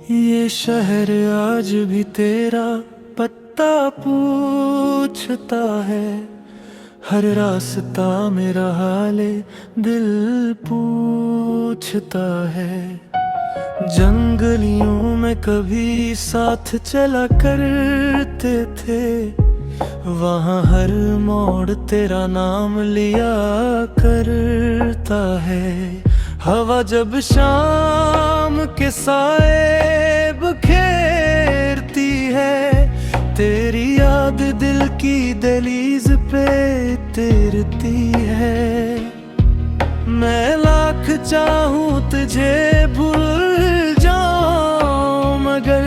ये शहर आज भी तेरा पत्ता पूछता है, हर रास्ता मेरा हाले दिल पूछता है। जंगलियों में कभी साथ चला करते थे, वहाँ हर मोड़ तेरा नाम लिया करता है। हवा जब शाम के साए बखेरती है, तेरी याद दिल की दहलीज पे तैरती है। मैं लाख चाहूं तुझे भूल जाऊं, मगर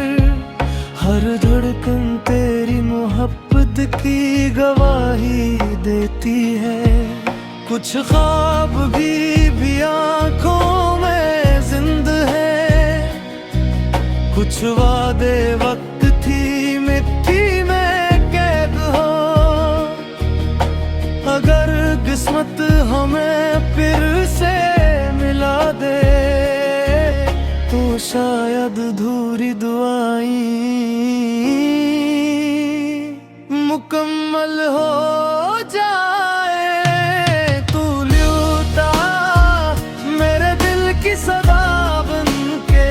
हर धड़कन तेरी मोहब्बत की गवाही देती है। कुछ ख्वाब भी आंखों में जिंद है, कुछ वादे वक्त थी मिट्टी में कैद हो। अगर किस्मत हमें फिर से मिला दे, तो शायद अधूरी दुआएं मुकम्मल हो जाए। तू लूटा मेरे दिल की सदा बन के,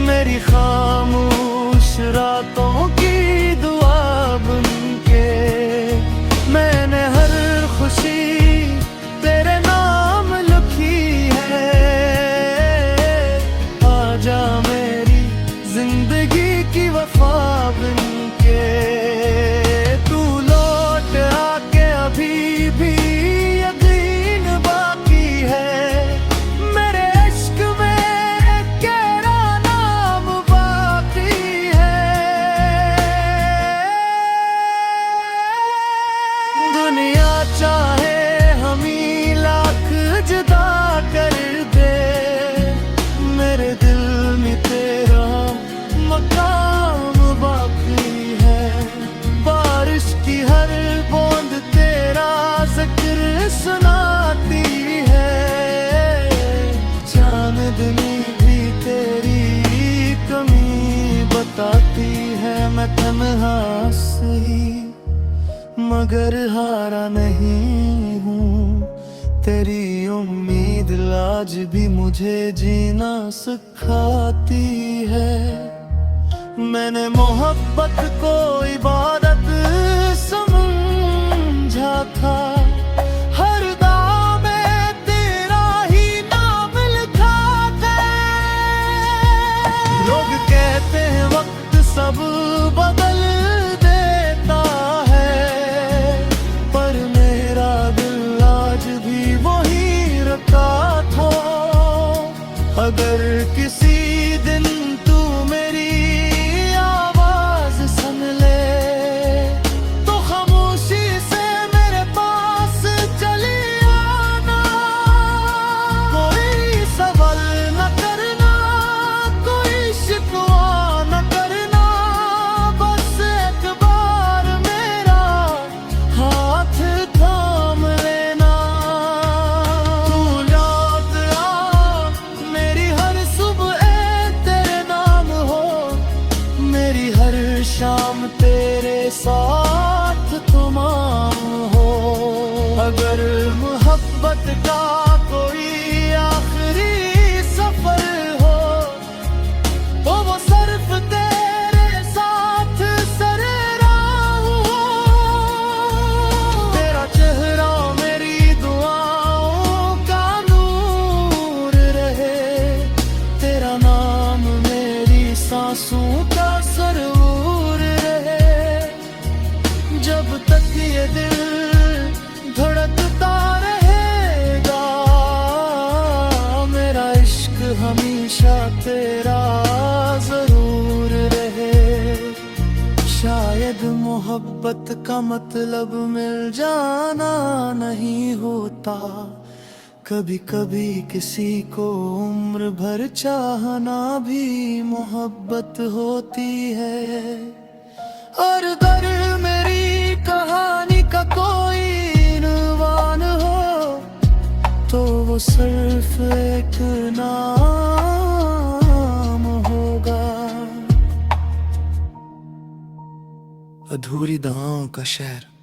मेरी खामोश रातों की दुआ बन के। मैंने हर खुशी तेरे नाम लिखी है, आजा मेरी जिंदगी की वफा बन के। तू लौट आके अभी भी यकीन बाकी है, मेरे इश्क में तेरा नाम बाकी है। दुनिया चाहे हमें लाख जुदा कर दे, मेरे दिल में तेरा मकाम बाकी है। बारिश की हर बूंद तेरा जिक्र सुनाती है, चांदनी भी तेरी कमी बताती है। मैं तन्हा सही मगर हारा नहीं हूँ, तेरी उम्मीद आज भी मुझे जीना सिखाती है। मैंने मोहब्बत को इबादत समझा था, हर दाम में तेरा ही नाम लिखा था। लोग कहते हैं वक्त सब बदल देता है, पर मेरा दिल आज भी वही रखा था। अगर किसी दिन तू मेरी आवाज सुन ले, तो खामोशी से मेरे पास चली आना। कोई सवाल न करना, कोई शिकवा न करना, बस एक बार मेरा हाथ थाम लेना। तू याद आ मेरी हर सुबह तेरे नाम हो, मेरी हर शाम तेरे साथ तमाम हो। अगर मोहब्बत का कोई आखिरी सफर हो, तो वो सिर्फ तेरे साथ सर राह हो। तेरा चेहरा मेरी दुआओं का नूर रहे, तेरा नाम मेरी सांसों का सरूर रहे। जब तक ये दिल धड़कता रहेगा, मेरा इश्क हमेशा तेरा जरूर रहे। शायद मोहब्बत का मतलब मिल जाना नहीं होता, कभी कभी किसी को उम्र भर चाहना भी मोहब्बत होती है। और अगर मेरी कहानी का कोई इनवान हो, तो वो सिर्फ एक नाम हो। अधूरी दुआओं का शहर।